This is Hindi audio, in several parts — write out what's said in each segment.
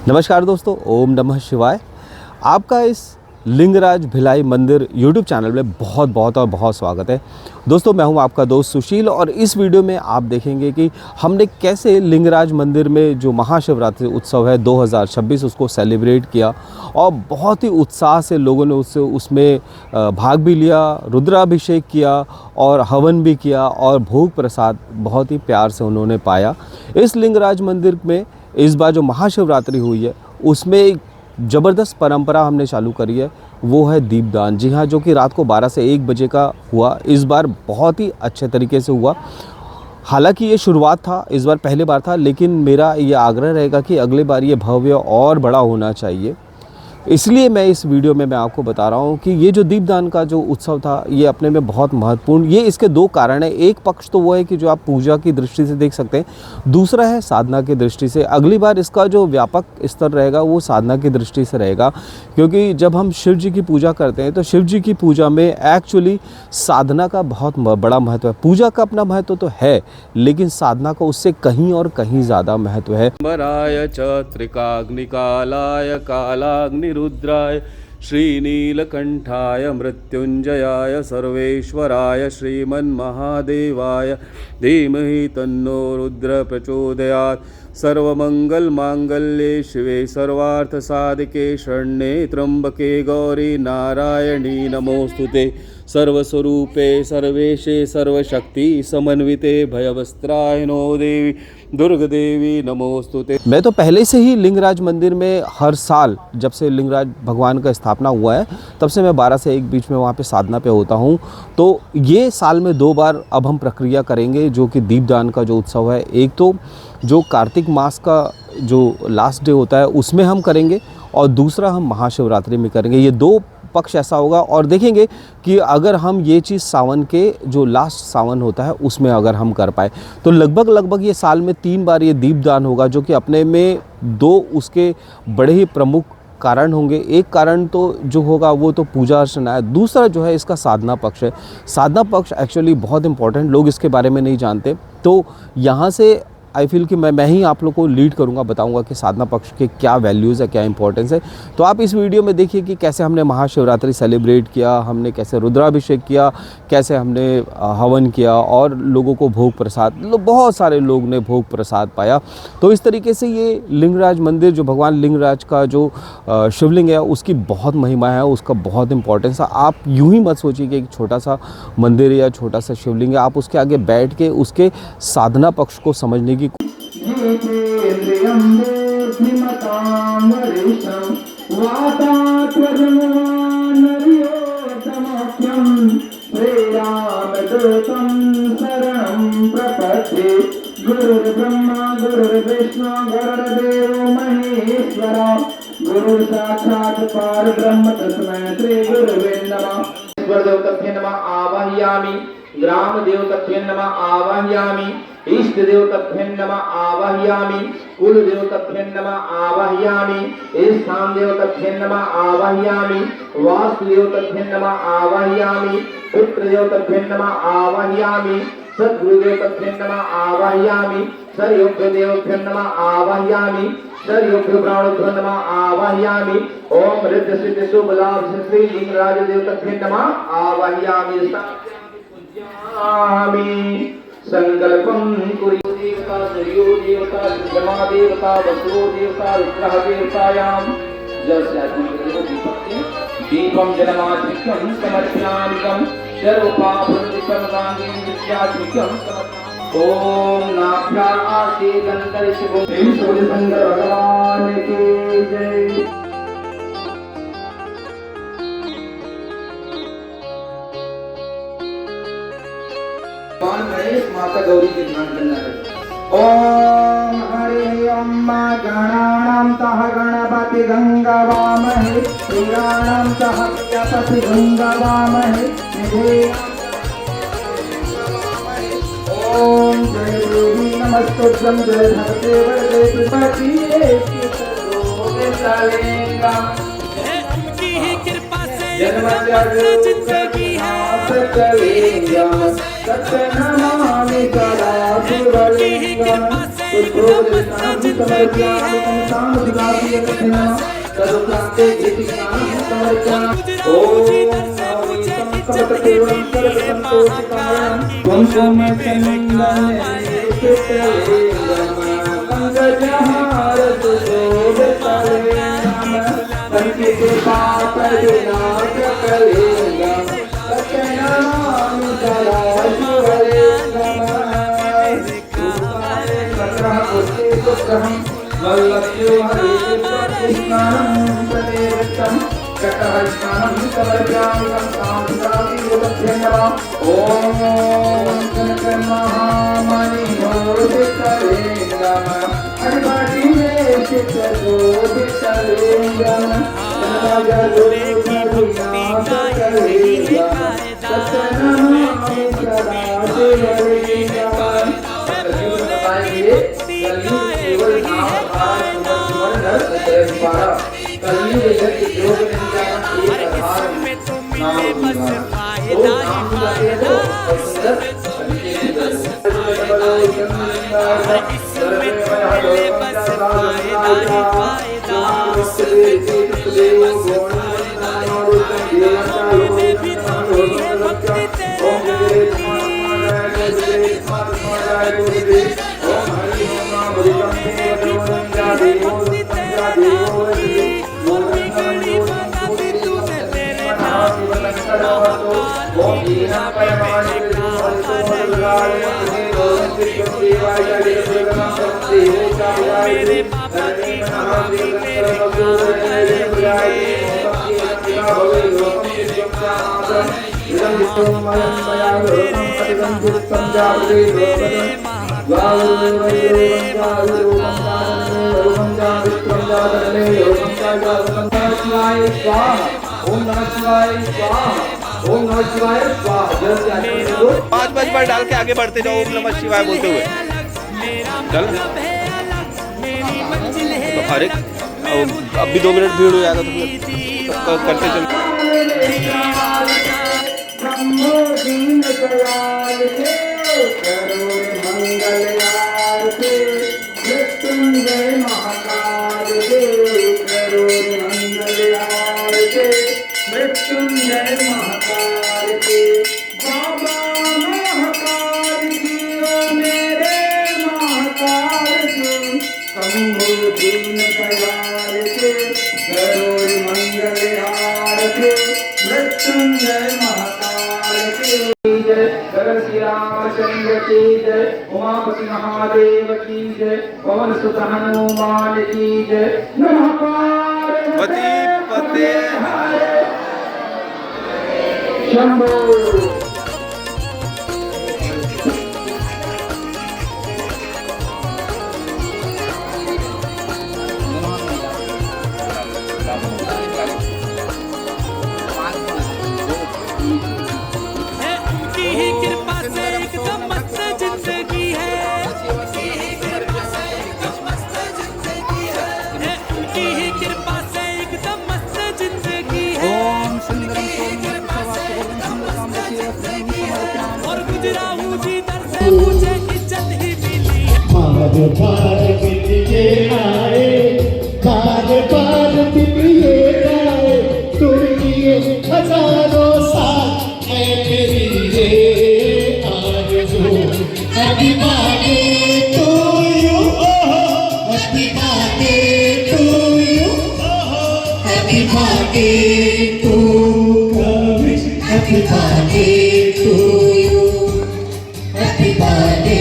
नमस्कार दोस्तों, ओम नमः शिवाय। आपका इस लिंगराज भिलाई मंदिर यूट्यूब चैनल में बहुत बहुत और बहुत स्वागत है। दोस्तों, मैं हूं आपका दोस्त सुशील और इस वीडियो में आप देखेंगे कि हमने कैसे लिंगराज मंदिर में जो महाशिवरात्रि उत्सव है 2026 उसको सेलिब्रेट किया और बहुत ही उत्साह से लोगों ने उसमें भाग भी लिया, रुद्राभिषेक किया और हवन भी किया और भोग प्रसाद बहुत ही प्यार से उन्होंने पाया। इस लिंगराज मंदिर में इस बार जो महाशिवरात्रि हुई है उसमें एक ज़बरदस्त परंपरा हमने चालू करी है, वो है दीपदान। जी हाँ, जो कि रात को 12 से 1 बजे का हुआ। इस बार बहुत ही अच्छे तरीके से हुआ। हालांकि ये शुरुआत था, इस बार पहली बार था, लेकिन मेरा ये आग्रह रहेगा कि अगले बार ये भव्य और बड़ा होना चाहिए। इसलिए मैं इस वीडियो में मैं आपको बता रहा हूँ कि ये जो दीपदान का जो उत्सव था ये अपने में बहुत महत्वपूर्ण, ये इसके दो कारण है। एक पक्ष तो वो है कि जो आप पूजा की दृष्टि से देख सकते हैं, दूसरा है साधना की दृष्टि से। अगली बार इसका जो व्यापक स्तर रहेगा वो साधना की दृष्टि से रहेगा, क्योंकि जब हम शिव जी की पूजा करते हैं तो शिव जी की पूजा में एक्चुअली साधना का बहुत बड़ा महत्व है। पूजा का अपना महत्व तो है, लेकिन साधना का उससे कहीं और कहीं ज़्यादा महत्व है। मराय च त्रिकाग्निकालाय कालाग्नि रुद्राय श्रीनीलकंठाय मृत्युंजयाय सर्वेश्वराय श्रीमन्महादेवाय धीमहि तन्नो रुद्र प्रचोदयात्। सर्वमंगलमांगल्ये शिवे सर्वार्थसाधिके शरण्ये त्र्यंबके गौरी नारायणी नमोस्तुते। सर्वस्वरूपे सर्वेशे सर्वशक्ति समन्विते भयवस्त्राय नो देवी दुर्गदेवी नमोस्तुते। मैं तो पहले से ही लिंगराज मंदिर में हर साल, जब से लिंगराज भगवान का स्थापना हुआ है तब से मैं 12 से 1 बीच में वहाँ पे साधना पे होता हूँ। तो ये साल में 2 बार अब हम प्रक्रिया करेंगे, जो कि दीपदान का जो उत्सव है। एक तो जो कार्तिक मास का जो लास्ट डे होता है उसमें हम करेंगे और दूसरा हम महाशिवरात्रि में करेंगे। ये 2 पक्ष ऐसा होगा और देखेंगे कि अगर हम ये चीज़ सावन के जो लास्ट सावन होता है उसमें अगर हम कर पाए तो लगभग ये साल में 3 बार ये दीपदान होगा, जो कि अपने में 2 उसके बड़े ही प्रमुख कारण होंगे। एक कारण तो जो होगा वो तो पूजा अर्चना है, दूसरा जो है इसका साधना पक्ष है। साधना पक्ष एक्चुअली बहुत इंपॉर्टेंट, लोग इसके बारे में नहीं जानते। तो यहाँ से आई फील कि मैं ही आप लोग को लीड करूंगा, बताऊंगा कि साधना पक्ष के क्या वैल्यूज़ है, क्या इंपॉर्टेंस है। तो आप इस वीडियो में देखिए कि कैसे हमने महाशिवरात्रि सेलिब्रेट किया, हमने कैसे रुद्राभिषेक किया, कैसे हमने हवन किया और लोगों को भोग प्रसाद, बहुत सारे लोग ने भोग प्रसाद पाया। तो इस तरीके से ये लिंगराज मंदिर, जो भगवान लिंगराज का जो शिवलिंग है उसकी बहुत महिमा है, उसका बहुत इंपॉर्टेंस है। आप यूँ ही मत सोचिए कि एक छोटा सा मंदिर या छोटा सा शिवलिंग है, आप उसके आगे बैठ के उसके साधना पक्ष को समझने की गुरुर्ब्रह्मा गुरुर्विष्णु गुरुर्देवो महेश्वरा गुरु साक्षात् परब्रह्म तस्मै श्री गुरुवे नमः। ईश्वर देवताभ्यो नमः आवाहयामि, ग्राम देवताभ्यो नमः आवाहयामि, इष्ट देवताभ्यो नमः आवाहयामि, कुल देवताभ्यो नमः आवाहयामि, स्थान देवताभ्यो नमः आवाहयामि, वास्तु देवताभ्यो नमः आवाहयामि, पुत्र देवताभ्यो नमः आवाहयामि, सद्गुरुदेवताभ्यो नमः आवाहयामि, सर्वयोग्यदेवताभ्यो नमः आवाहयामि, सर्वयोग्य ब्राह्मणोभ्यो नमः आवाहयामि। ओम रिद्ध सिद्ध शुभ लाभ श्री लिंगराज देवताभ्यो नमः आवाहयामि। संकल्पं कुरु देवता सूर्यो देवता चंद्रमा देवता वसुओ देवता रुद्रः देवतायां दीपं जलमात्मिकं समर्पयामि सर्वपापनिर्मुक्तं विद्यात्मिकं समर्पयामि। ओम नाभ्या आसे गंधर्व शिवो शंकर भगवान की जय। गणेश माता गौरी के ध्यान करना है। ओम हरि ओम गणानां तः गणपति गंगावामहे पुराणां तः गणपति गंगावामहे। ओम जय देवी नमस्तुभ्यं जय धरते वरदे प्रपतिये उनकी ही कृपा से जिंदगी है। सकलिंगम सत्यनमामि सदा शिवलिंगम समर्पयामि तदुपरान्ते गीतिकां समर्पयामि सर्वकेवलं सर्वसन्तोषकारणं त्वं सोमचन्दनलेपितलिङ्गं पङ्कजहारतु शोभितलिङ्गं सङ्कीर्तिपापविनाशकलिङ्गं सत्यनमामि सदा शिवलिङ्गम् सत्रः वल्लभ्योहरिकृष्णानं सदेवतं चक्रहस्तानं समर्पयामि संसारादियोगभ्यङ्गम् ॐ कनकमहामणिमोदितलिङ्गम् हरिभटिमेशितशोभितलिङ्गम् सर्वजलोकविनाशकलिङ्गम् सत्यनमामि सदा शिवलिङ्गम् ओम नमः शिवाय स्वाहा। 5 बार डाल के आगे बढ़ते जाओ ओम नमः शिवाय बोलते हुए। चल तो अरे अब भी 2 मिनट भीड़ हो जाएगा तो फिर करते चल। मृत्युंजय महाकाल के बाबा महाकाल की ओ मेरे महाकाल के शंभु दीन दयाल के गरुड़ मंगल हार के मृत्युंजय महाकाल के जय गगन श्री रामचंद्र की जय उमापति महादेव की जय पवन सुत हनुमान की जय नमः पार्वती पते हरे शंभो। उनकी ही कृपा से एकदम मस्त जिंदगी है, उनकी ही कृपा से एकदम मस्त जिंदगी है, उनकी ही कृपा से एकदम मस्त जिंदगी है। और गुजराहू जी दर से मुझे इज्जत ही मिली है। बार बार दिए आए, बार बार दिए आए, तुम ये हजारों साल है मेरी ये आरज़ू। Happy birthday to you, happy birthday to you, happy birthday to Kavish, happy birthday to you, happy birthday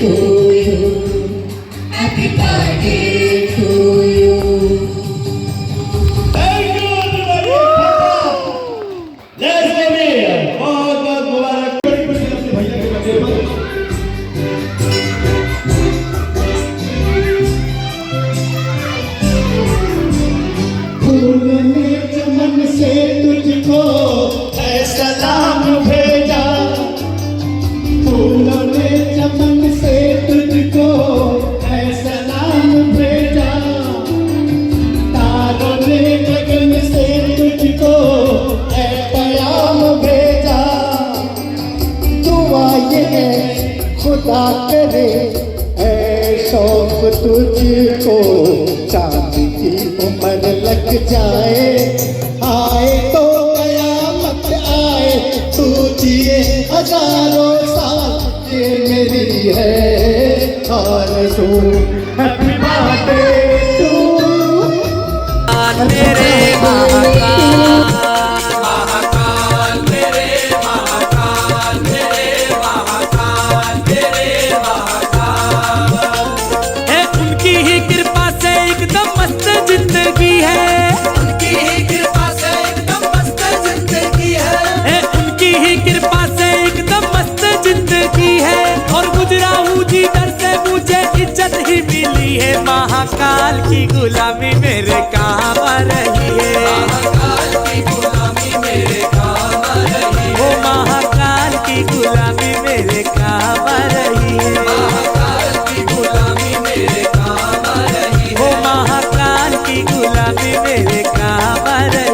to you, happy birthday to you. Thank you everybody. Let's go here. बहुत बहुत मुबारक। बड़ी खुशी अपने भैया के बर्थडे पर। फूल में चमन से मेरे ऐ शौक तुझको चांदी की उम्र लग जाए, आए तो कयामत आए, तू जिए हजारों साल, ये मेरी है आरज़ू। हैप्पी बर्थडे टू मेरे महाकाल, महाकाल मेरे महाकाल, मेरे महाकाल, मेरे महाकाल। है उनकी ही कृपा से एकदम मस्त जिंदगी है, उनकी ही कृपा से एकदम मस्त जिंदगी है उनकी ही कृपा से एकदम मस्त जिंदगी है। और गुजरा हूँ जिधर से मुझे इज्जत ही मिली है, महाकाल की गुलामी मेरे काम आ रही है, महाकाल की गुलामी मेरे काम आ रही है, ओ महाकाल की गुलामी मेरे काम आ रही है, महाकाल की गुलामी मेरे काम आ रही है, ओ महाकाल की गुलामी मेरे काम आ रही है।